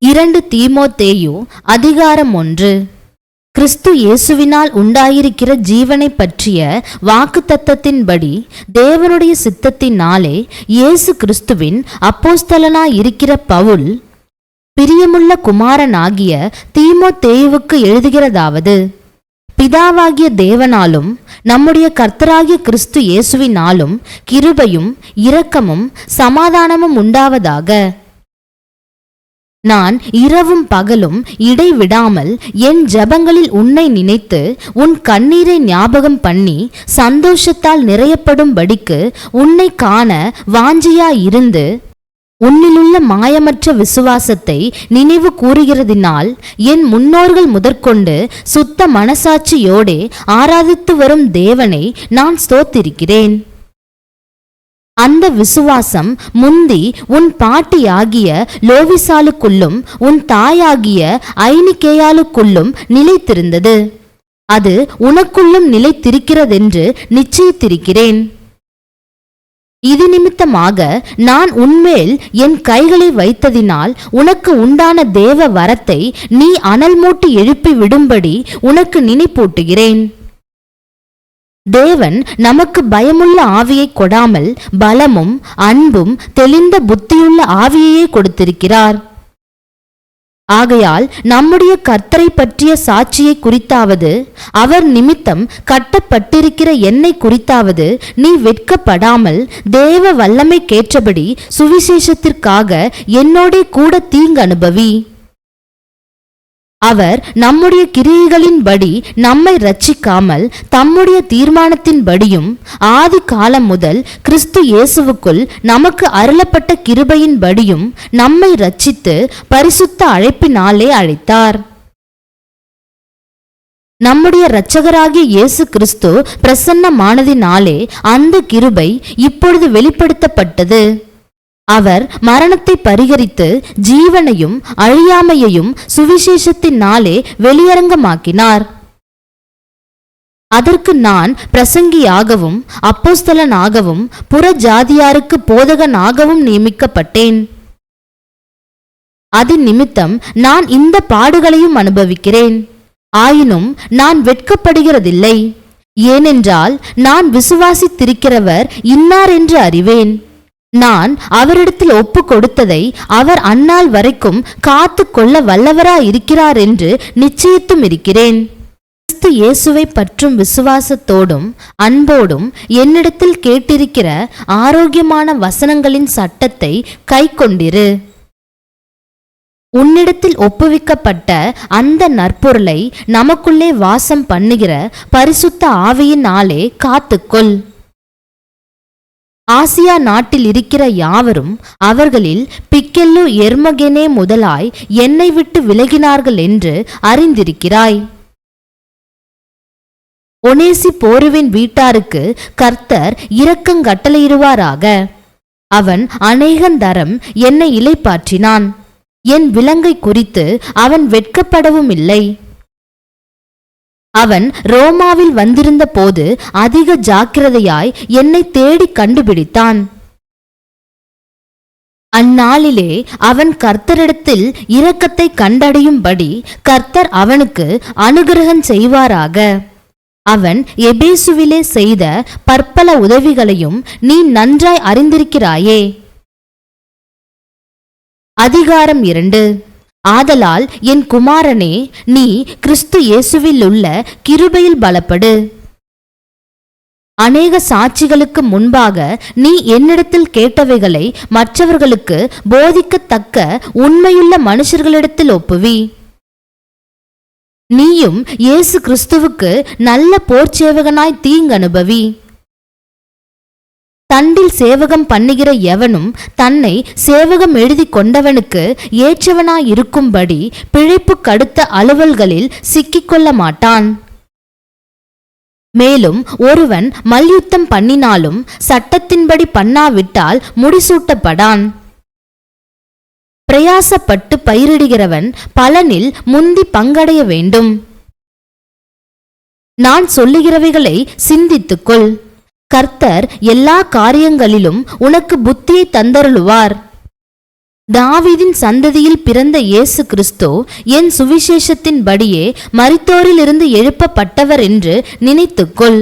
2 தீமோத்தேயு அதிகாரம் 1. கிறிஸ்து இயேசுவினால் உண்டாயிருக்கிற ஜீவனை பற்றிய வாக்குத்தத்தத்தின்படி தேவனுடைய சித்தத்தினாலே இயேசு கிறிஸ்துவின் அப்போஸ்தலனாயிருக்கிற பவுல், பிரியமுள்ள குமாரனாகிய தீமோத்தேயுவுக்கு எழுதுகிறதாவது: பிதாவாகிய தேவனாலும் நம்முடைய கர்த்தராகிய கிறிஸ்து இயேசுவினாலும் கிருபையும் இரக்கமும் சமாதானமும் உண்டாவதாக. நான் இரவும் பகலும் இடைவிடாமல் என் ஜெபங்களில் உன்னை நினைத்து உன் கண்ணீரை ஞாபகம் பண்ணி சந்தோஷத்தால் நிறையப்படும்படிக்கு உன்னை காண வாஞ்சியாயிருந்து, உன்னிலுள்ள மாயமற்ற விசுவாசத்தை நினைவு கூறுகிறதினால் என் முன்னோர்கள் முதற்கொண்டு சுத்த மனசாட்சியோடே ஆராதித்து வரும் தேவனை நான் ஸ்தோத்திரிக்கிறேன். அந்த விசுவாசம் முந்தி உன் பாட்டியாகிய லோவிசாலுக்குள்ளும் உன் தாயாகிய ஐனிகேயாளுக்குள்ளும் நிலைத்திருந்தது. அது உனக்குள்ளும் நிலைத்திருக்கிறதென்று நிச்சயித்திருக்கிறேன். இது நிமித்தமாக நான் உன்மேல் என் கைகளை வைத்ததினால் உனக்கு உண்டான தேவ வரத்தை நீ அனல் மூட்டி எழுப்பி விடும்படி உனக்கு நினைப்பூட்டுகிறேன். தேவன் நமக்கு பயமுள்ள ஆவியை கொடாமல் பலமும் அன்பும் தெளிந்த புத்தியுள்ள ஆவியையே கொடுத்திருக்கிறார். ஆகையால் நம்முடைய கர்த்தரை பற்றிய சாட்சியை குறித்தாவது, அவர் நிமித்தம் கட்டப்பட்டிருக்கிற என்னை குறித்தாவது நீ வெட்கப்படாமல் தேவ வல்லமைக்கேற்றபடி சுவிசேஷத்திற்காக என்னோடே கூட தீங்கு அனுபவி. அவர் நம்முடைய கிரியைகளின்படி நம்மை இரட்சிக்காமல் தம்முடைய தீர்மானத்தின்படியும் ஆதி காலம் முதல் கிறிஸ்து இயேசுவுக்குள் நமக்கு அருளப்பட்ட கிருபையின்படியும் நம்மை இரட்சித்து பரிசுத்த அழைப்பினாலே அழைத்தார். நம்முடைய இரட்சகராகிய இயேசு கிறிஸ்து பிரசன்னமானதினாலே அந்த கிருபை இப்பொழுது வெளிப்படுத்தப்பட்டது. அவர் மரணத்தை பரிகரித்து ஜீவனையும் அழியாமையையும் சுவிசேஷத்தினாலே வெளியரங்கமாக்கினார். அதற்கு நான் பிரசங்கியாகவும் அப்போஸ்தலனாகவும் புற ஜாதியாருக்கு போதகனாகவும் நியமிக்கப்பட்டேன். அதன் நிமித்தம் நான் இந்த பாடுகளையும் அனுபவிக்கிறேன். ஆயினும் நான் வெட்கப்படுகிறதில்லை. ஏனென்றால் நான் விசுவாசித்திருக்கிறவர் இன்னார் என்று அறிவேன். நான் அவரிடத்தில் ஒப்பு கொடுத்ததை அவர் அந்நாள் வரைக்கும் காத்து கொள்ள வல்லவராயிருக்கிறார் என்று நிச்சயித்தும் இருக்கிறேன். கிறிஸ்து இயேசுவை பற்றும் விசுவாசத்தோடும் அன்போடும் என்னிடத்தில் கேட்டிருக்கிற ஆரோக்கியமான வசனங்களின் சட்டத்தை கை கொண்டிரு. உன்னிடத்தில் ஒப்புவிக்கப்பட்ட அந்த நற்பொருளை நமக்குள்ளே வாசம் பண்ணுகிற பரிசுத்த ஆவியினாலே காத்துக்கொள். ஆசியா நாட்டில் இருக்கிற யாவரும் அவர்களில் பிக்கெல்லு எர்மகெனே முதலாய் என்னை விட்டு விலகினார்கள் என்று அறிந்திருக்கிறாய். ஒனேசி போருவின் வீட்டாருக்கு கர்த்தர் இரக்கங்கட்டளையிடுவாராக. அவன் அநேகந்தரம் என்னை இளைப்பாற்றினான். என் விலங்கை குறித்து அவன் வெட்கப்படவும் இல்லை. அவன் ரோமாவில் வந்திருந்த போது அதிக ஜாக்கிரதையாய் என்னை தேடி கண்டுபிடித்தான். அந்நாளிலே அவன் கர்த்தரிடத்தில் இரக்கத்தை கண்டடையும்படி கர்த்தர் அவனுக்கு அனுகிரகம் செய்வாராக. அவன் எபேசுவிலே செய்த பற்பல உதவிகளையும் நீ நன்றாய் அறிந்திருக்கிறாயே. அதிகாரம் 2. ஆதலால் என் குமாரனே, நீ கிறிஸ்து இயேசுவில் உள்ள கிருபையில் பலப்படு. அநேக சாட்சிகளுக்கு முன்பாக நீ என்னிடத்தில் கேட்டவைகளை மற்றவர்களுக்கு போதிக்கத்தக்க உண்மையுள்ள மனுஷர்களிடத்தில் ஒப்புவி. நீயும் இயேசு கிறிஸ்துவுக்கு நல்ல போர்ச்சேவகனாய் தீங்கு அனுபவி. தண்டில் சேவகம் பண்ணுகிற எவனும் தன்னை சேவகம் எழுதி கொண்டவனுக்கு ஏற்றவனாயிருக்கும்படி பிழைப்பு கடுத்த அலுவல்களில் சிக்கிக்கொள்ள மாட்டான். மேலும் ஒருவன் மல்யுத்தம் பண்ணினாலும் சட்டத்தின்படி பண்ணாவிட்டால் முடிசூட்டப்படான். பிரயாசப்பட்டு பயிரிடுகிறவன் பலனில் முந்தி பங்கடைய வேண்டும். நான் சொல்லுகிறவைகளை சிந்தித்துக்கொள். கர்த்தர் எல்லா காரியங்களிலும் உனக்கு புத்தியை தந்தருளுவார். தாவீதின் சந்ததியில் பிறந்த இயேசு கிறிஸ்து என் சுவிசேஷத்தின்படியே மரித்தோரிலிருந்து எழுப்பப்பட்டவர் என்று நினைத்துக்கொள்.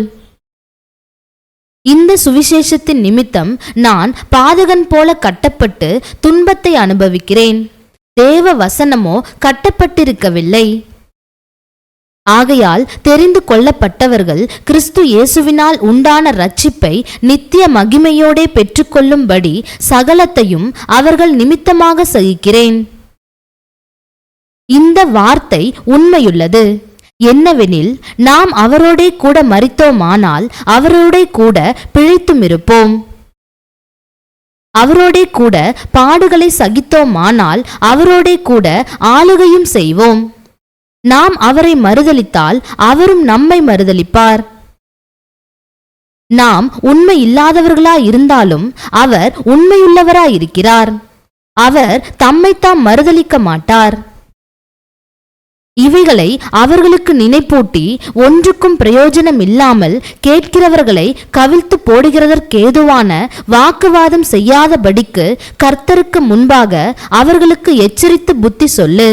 இந்த சுவிசேஷத்தின் நிமித்தம் நான் பாதகன் போல கட்டப்பட்டு துன்பத்தை அனுபவிக்கிறேன். தேவ வசனமோ கட்டப்பட்டிருக்கவில்லை. ஆகையால் தெரிந்து கொள்ளப்பட்டவர்கள் கிறிஸ்து இயேசுவினால் உண்டான இரட்சிப்பை நித்திய மகிமையோடே பெற்றுக்கொள்ளும்படி சகலத்தையும் அவர்கள் நிமித்தமாக சகிக்கிறேன். இந்த வார்த்தை உண்மையுள்ளது. என்னவெனில், நாம் அவரோடே கூட மரித்தோமானால் அவரோடே கூட பிழைத்தும் இருப்போம். அவரோடே கூட பாடுகளை சகித்தோமானால் அவரோடே கூட ஆளுகையும் செய்வோம். நாம் அவரை மறுதலித்தால் அவரும் நம்மை மறுதலிப்பார். நாம் உண்மை இல்லாதவர்களாயிருந்தாலும் அவர் உண்மையுள்ளவராயிருக்கிறார். அவர் தம்மைத்தாம் மறுதலிக்க மாட்டார். இவைகளை அவர்களுக்கு நினைப்பூட்டி ஒன்றுக்கும் பிரயோஜனம் இல்லாமல் கேட்கிறவர்களை கவிழ்த்து போடுகிறதற்கேதுவான வாக்குவாதம் செய்யாதபடிக்கு கர்த்தருக்கு முன்பாக அவர்களுக்கு எச்சரித்து புத்தி சொல்லு.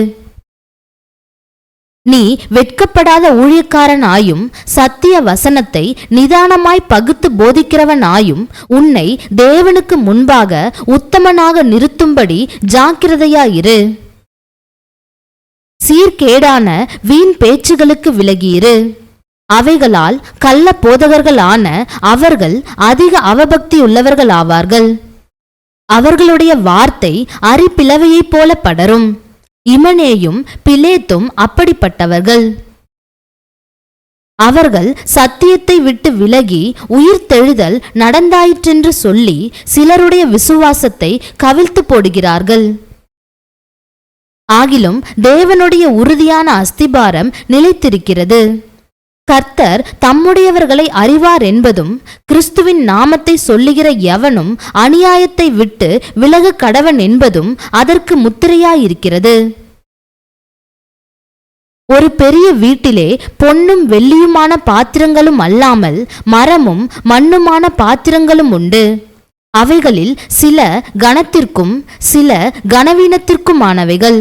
நீ வெட்கப்படாத ஊழியக்காரனாயும் சத்திய வசனத்தை நிதானமாய் பகுத்து போதிக்கிறவனாயும் உன்னை தேவனுக்கு முன்பாக உத்தமனாக நிறுத்தும்படி ஜாக்கிரதையாயிரு. சீர்கேடான வீண் பேச்சுகளுக்கு விலகியிரு. அவைகளால் கள்ள போதகர்களான அவர்கள் அதிக அவபக்தியுள்ளவர்களாவார்கள். அவர்களுடைய வார்த்தை அரிப்பிளவையைப் போல படரும். இமனேயும் பிலேத்தும் அப்படிப்பட்டவர்கள். அவர்கள் சத்தியத்தை விட்டு விலகி உயிர்த்தெழுதல் நடந்தாயிற்றென்று சொல்லி சிலருடைய விசுவாசத்தை கவிழ்த்து போடுகிறார்கள். ஆகிலும் தேவனுடைய உறுதியான அஸ்திபாரம் நிலைத்திருக்கிறது. கர்த்தர் தம்முடையவர்களை அறிவார் என்பதும், கிறிஸ்துவின் நாமத்தை சொல்லுகிற எவனும் அநியாயத்தை விட்டு விலக கடவன் என்பதும் அதற்கு முத்திரையாயிருக்கிறது. ஒரு பெரிய வீட்டிலே பொன்னும் வெள்ளியுமான பாத்திரங்களும் அல்லாமல் மரமும் மண்ணுமான பாத்திரங்களும் உண்டு. அவைகளில் சில கனத்திற்கும் சில கனவீனத்திற்குமானவைகள்.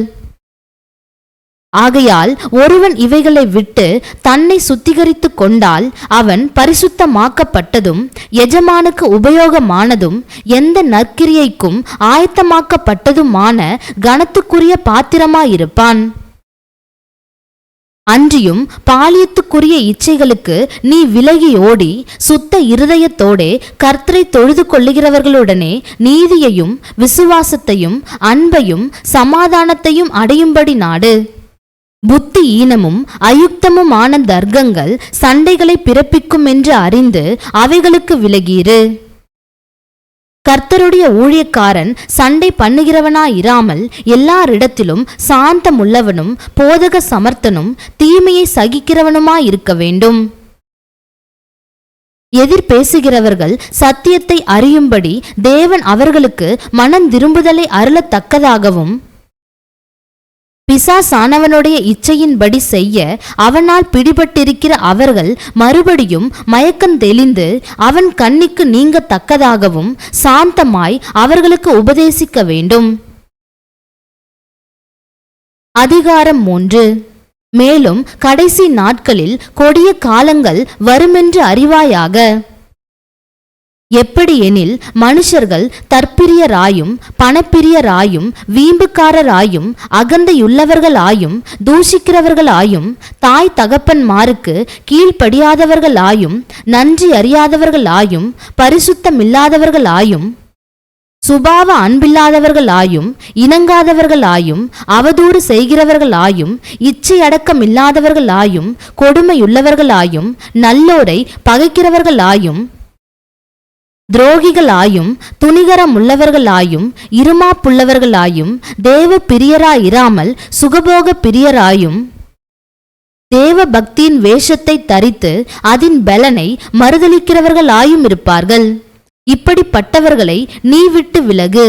ஆகையால் ஒருவன் இவைகளை விட்டு தன்னை சுத்திகரித்து கொண்டால் அவன் பரிசுத்தமாக்கப்பட்டதும் எஜமானுக்கு உபயோகமானதும் எந்த நற்கிரியைக்கும் ஆயத்தமாக்கப்பட்டதுமான கனத்துக்குரிய பாத்திரமாயிருப்பான். அன்றியும் பாலியத்துக்குரிய இச்சைகளுக்கு நீ விலகி ஓடி சுத்த இருதயத்தோடே கர்த்தரை தொழுது கொள்ளுகிறவர்களுடனே நீதியையும் விசுவாசத்தையும் அன்பையும் சமாதானத்தையும் அடையும்படி நாடு. புத்தி ஈனமும் அயுக்தமுமான தர்க்கங்கள் சண்டைகளை பிறப்பிக்கும் என்று அறிந்து அவைகளுக்கு விலகீரு. கர்த்தருடைய ஊழியக்காரன் சண்டை பண்ணுகிறவனாயிராமல் எல்லாரிடத்திலும் சாந்தமுள்ளவனும் போதக சமர்த்தனும் தீமையை சகிக்கிறவனுமாயிருக்க வேண்டும். எதிர் பேசுகிறவர்கள் சத்தியத்தை அறியும்படி தேவன் அவர்களுக்கு மனந்திரும்புதலை அருளத்தக்கதாகவும் பிசாசானவனுடைய இச்சையின்படி செய்ய அவனால் பிடிபட்டிருக்கிற அவர்கள் மறுபடியும் மயக்கம் தெளிந்து அவன் கண்ணிக்கு நீங்கத்தக்கதாகவும் சாந்தமாய் அவர்களுக்கு உபதேசிக்க வேண்டும். அதிகாரம் 3. மேலும் கடைசி நாட்களில் கொடிய காலங்கள் வருமென்று அறிவாயாக. எப்படியெனில், மனுஷர்கள் தற்பிரியராயும் பணப்பிரியராயும் வீம்புக்காரராயும் அகந்தையுள்ளவர்களாயும் தூஷிக்கிறவர்களாயும் தாய் தகப்பன்மாருக்கு கீழ்ப்படியாதவர்களாயும் நன்றி அறியாதவர்களாயும் பரிசுத்தமில்லாதவர்களாயும் சுபாவ அன்பில்லாதவர்களாயும் இணங்காதவர்களாயும் அவதூறு செய்கிறவர்களாயும் இச்சையடக்கமில்லாதவர்களாயும் கொடுமையுள்ளவர்களாயும் நல்லோரை பகைக்கிறவர்களாயும் துரோகிகளாயும் துணிகரமுள்ளவர்களாயும் இருமாப்புள்ளவர்களாயும் தேவ பிரியராயிராமல் சுகபோக பிரியராயும் தேவ பக்தியின் வேஷத்தை தரித்து அதன் பலனை மறுதலிக்கிறவர்களாயும் இருப்பார்கள். இப்படிப்பட்டவர்களை நீ விட்டு விலகு.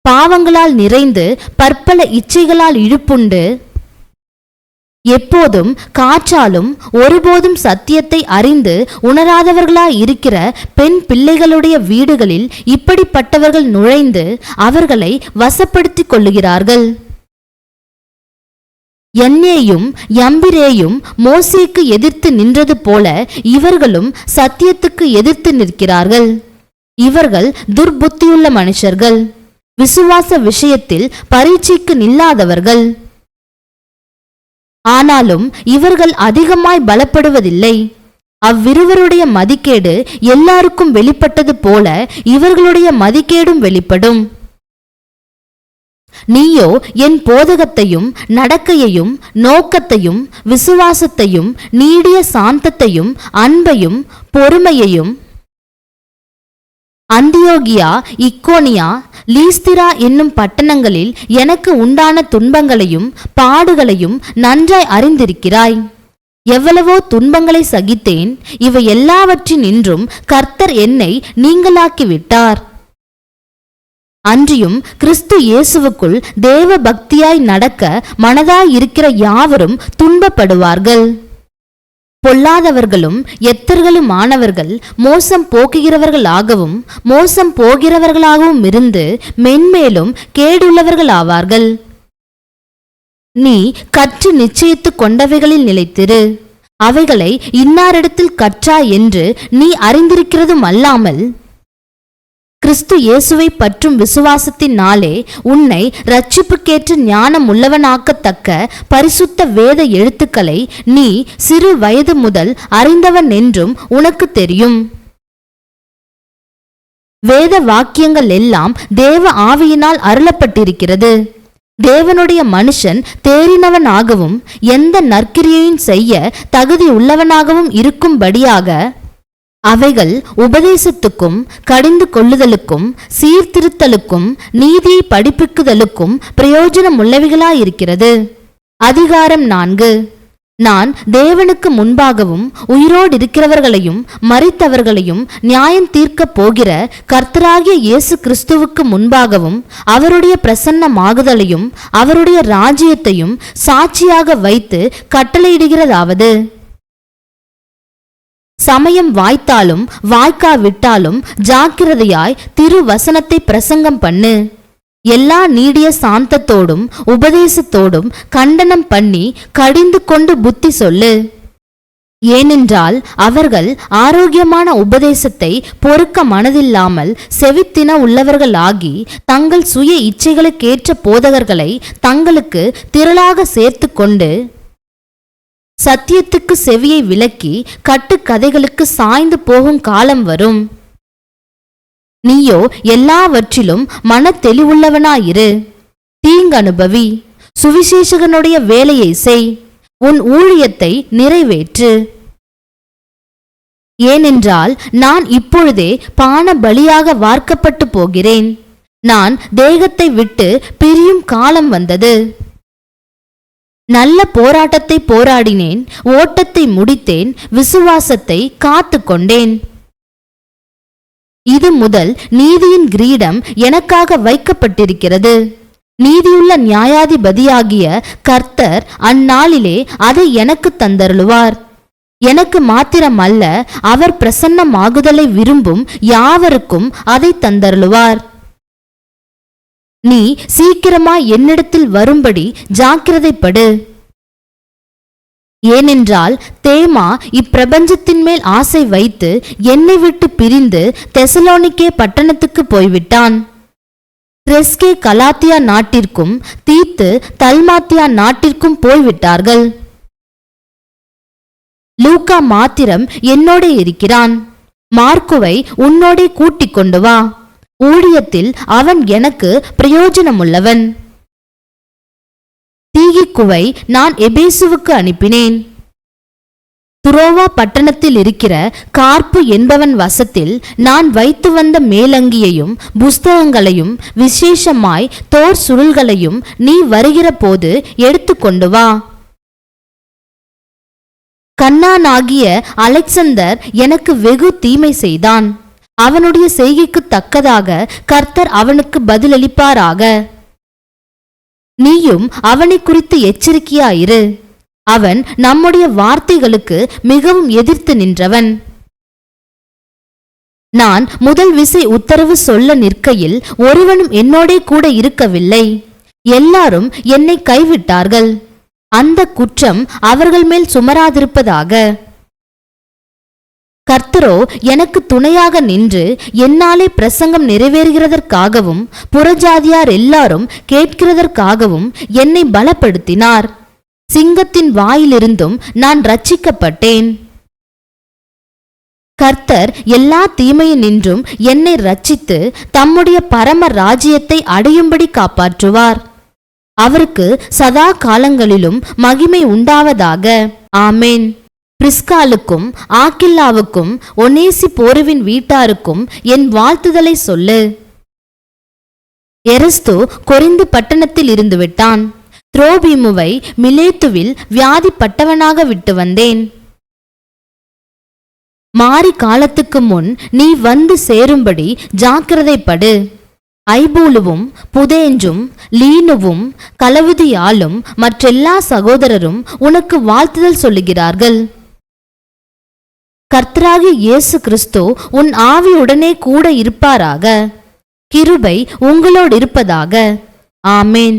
பாவங்களால் நிறைந்து பற்பல இச்சைகளால் இழுப்புண்டு எப்போதும் காற்றாலும் ஒருபோதும் சத்தியத்தை அறிந்து உணராதவர்களாய் இருக்கிற பெண் பிள்ளைகளுடைய வீடுகளில் இப்படிப்பட்டவர்கள் நுழைந்து அவர்களை வசப்படுத்திக் கொள்ளுகிறார்கள். யன்னேயும் யம்பிரேயும் மோசேக்கு எதிர்த்து நின்றது போல இவர்களும் சத்தியத்துக்கு எதிர்த்து நிற்கிறார்கள். இவர்கள் துர்புத்தியுள்ள மனுஷர்கள், விசுவாச விஷயத்தில் பரீட்சைக்கு நில்லாதவர்கள். ஆனாலும் இவர்கள் அதிகமாய் பலப்படுவதில்லை. அவ்விருவருடைய மதிக்கேடு எல்லாருக்கும் வெளிப்பட்டது போல இவர்களுடைய மதிக்கேடும் வெளிப்படும். நீயோ என் போதகத்தையும் நடக்கையையும் நோக்கத்தையும் விசுவாசத்தையும் நீடிய சாந்தத்தையும் அன்பையும் பொறுமையையும் அந்தியோகியா இக்கோனியா லீஸ்திரா என்னும் பட்டணங்களில் எனக்கு உண்டான துன்பங்களையும் பாடுகளையும் நன்றாய் அறிந்திருக்கிறாய். எவ்வளவோ துன்பங்களை சகித்தேன். இவை எல்லாவற்றினின்றும் கர்த்தர் என்னை நீங்களாக்கிவிட்டார். அன்றியும் கிறிஸ்து இயேசுவுக்குள் தேவ பக்தியாய் நடக்க மனதாயிருக்கிற யாவரும் துன்பப்படுவார்கள். பொல்லாதவர்களும் எத்தர்களுமானவர்கள் மோசம் போக்குகிறவர்களாகவும் மோசம் போகிறவர்களாகவும் இருந்து மென்மேலும் கேடுள்ளவர்களாவார்கள். நீ கற்று நிச்சயித்து கொண்டவைகளில் நிலைத்திரு. அவைகளை இன்னாரிடத்தில் கற்றாய் என்று நீ அறிந்திருக்கிறதும் அல்லாமல் கிறிஸ்து இயேசுவை பற்றும் விசுவாசத்தினாலே உன்னை இரட்சிப்புக்கேற்ற ஞானம் உள்ளவனாக்கத்தக்க பரிசுத்த வேத எழுத்துக்களை நீ சிறு வயது முதல் அறிந்தவன் என்றும் உனக்கு தெரியும். வேத வாக்கியங்கள் எல்லாம் தேவ ஆவியினால் அருளப்பட்டிருக்கிறது. தேவனுடைய மனுஷன் தேறினவனாகவும் எந்த நற்கிரியையும் செய்ய தகுதி உள்ளவனாகவும் இருக்கும்படியாக அவைகள் உபதேசத்துக்கும் கடிந்து கொள்ளுதலுக்கும் சீர்திருத்தலுக்கும் நீதியை படிப்பிக்குதலுக்கும் பிரயோஜனமுள்ளவைகளாயிருக்கிறது. அதிகாரம் 4. நான் தேவனுக்கு முன்பாகவும் உயிரோடு இருக்கிறவர்களையும் மரித்தவர்களையும் நியாயம் தீர்க்கப் போகிற கர்த்தராகிய இயேசு கிறிஸ்துவுக்கு முன்பாகவும் அவருடைய பிரசன்னமாகுதலையும் அவருடைய ராஜ்யத்தையும் சாட்சியாக வைத்து கட்டளையிடுகிறதாவது, சமயம் வாய்த்தாலும் வாய்க்காவிட்டாலும் ஜாக்கிரதையாய் திருவசனத்தை பிரசங்கம் பண்ணு. எல்லா நீடிய சாந்தத்தோடும் உபதேசத்தோடும் கண்டனம் பண்ணி கடிந்து கொண்டு புத்தி சொல்லு. ஏனென்றால் அவர்கள் ஆரோக்கியமான உபதேசத்தை பொறுக்க மனதில்லாமல் செவித்தின உள்ளவர்களாகி தங்கள் சுய இச்சைகளுக்கேற்ற போதகர்களை தங்களுக்கு திரளாக சேர்த்து கொண்டு சத்தியத்துக்கு செவியை விலக்கி கட்டுக்கதைகளுக்கு சாய்ந்து போகும் காலம் வரும். நீயோ எல்லாவற்றிலும் மன தெளிவுள்ளவனாயிரு. தீங்கனுபவி, சுவிசேஷகனுடைய வேலையை செய், உன் ஊழியத்தை நிறைவேற்று. ஏனென்றால் நான் இப்பொழுதே பான பலியாக வார்க்கப்பட்டு போகிறேன். நான் தேகத்தை விட்டு பிரியும் காலம் வந்தது. நல்ல போராட்டத்தை போராடினேன், ஓட்டத்தை முடித்தேன், விசுவாசத்தை காத்து கொண்டேன். இது முதல் நீதியின் கிரீடம் எனக்காக வைக்கப்பட்டிருக்கிறது. நீதியுள்ள நியாயாதிபதியாகிய கர்த்தர் அந்நாளிலே அதை எனக்கு தந்தருளுவார். எனக்கு மாத்திரமல்ல, அவர் பிரசன்னமாகுதலை விரும்பும் யாவருக்கும் அதை தந்தருளுவார். நீ சீக்கிரமாய் என்னிடத்தில் வரும்படி ஜாக்கிரதைப்படு. ஏனென்றால் தேமா இப்பிரபஞ்சத்தின் மேல் ஆசை வைத்து என்னை விட்டு பிரிந்து தெசலோனிக்கே பட்டணத்துக்கு போய்விட்டான். கிரெஸ்கே கலாத்தியா நாட்டிற்கும் தீத்து தல்மாத்தியா நாட்டிற்கும் போய்விட்டார்கள். லூக்கா மாத்திரம் என்னோட இருக்கிறான். மார்க்குவை உன்னோடே கூட்டிக் கொண்டு வா. ஊழியத்தில் அவன் எனக்கு பிரயோஜனமுள்ளவன். தீகிக்குவை நான் எபேசுவுக்கு அனுப்பினேன். துரோவா பட்டணத்தில் இருக்கிற கார்ப்பு என்பவன் வசத்தில் நான் வைத்து வந்த மேலங்கியையும் புஸ்தகங்களையும் விசேஷமாய் தோர் சுருள்களையும் நீ வருகிற போது எடுத்துக்கொண்டு வா. கண்ணானாகிய அலெக்சந்தர் எனக்கு வெகு தீமை செய்தான். அவனுடைய செய்கைக்கு தக்கதாக கர்த்தர் அவனுக்கு பதிலளிப்பாராக. நீயும் அவனை குறித்து எச்சரிக்கையாயிரு. அவன் நம்முடைய வார்த்தைகளுக்கு மிகவும் எதிர்த்து நின்றவன். நான் முதல் விசை உத்தரவு சொல்ல நிற்கையில் ஒருவனும் என்னோடே கூட இருக்கவில்லை. எல்லாரும் என்னை கைவிட்டார்கள். அந்த குற்றம் அவர்கள் மேல் சுமராதிருப்பதாக. கர்த்தரோ எனக்கு துணையாக நின்று என்னாலே பிரசங்கம் நிறைவேறுகிறதற்காகவும் புறஜாதியார் எல்லாரும் கேட்கிறதற்காகவும் என்னை பலப்படுத்தினார். சிங்கத்தின் வாயிலிருந்தும் நான் ரட்சிக்கப்பட்டேன். கர்த்தர் எல்லா தீமையினின்றும் என்னை ரட்சித்து தம்முடைய பரம ராஜ்யத்தை அடையும்படி காப்பாற்றுவார். அவருக்கு சதா காலங்களிலும் மகிமை உண்டாவதாக. ஆமேன். பிரிஸ்காலுக்கும் ஆக்கில்லாவுக்கும் ஒனேசி போருவின் வீட்டாருக்கும் என் வாழ்த்துதலை சொல்லு. எரஸ்து கொரிந்து பட்டணத்தில் இருந்து விட்டான். துரோபீமுவை மிலேத்துவில் வியாதிப்பட்டவனாக விட்டு வந்தேன். மாறி காலத்துக்கு முன் நீ வந்து சேரும்படி ஜாக்கிரதைப்படு. ஐபூலுவும் புதேஞ்சும் லீனுவும் கலவுதியாலும் மற்றெல்லா சகோதரரும் உனக்கு வாழ்த்துதல் சொல்லுகிறார்கள். கர்த்தராகிய இயேசு கிறிஸ்து உன் ஆவியுடனே கூட இருப்பாராக. கிருபை உங்களோடு இருப்பதாக. ஆமேன்.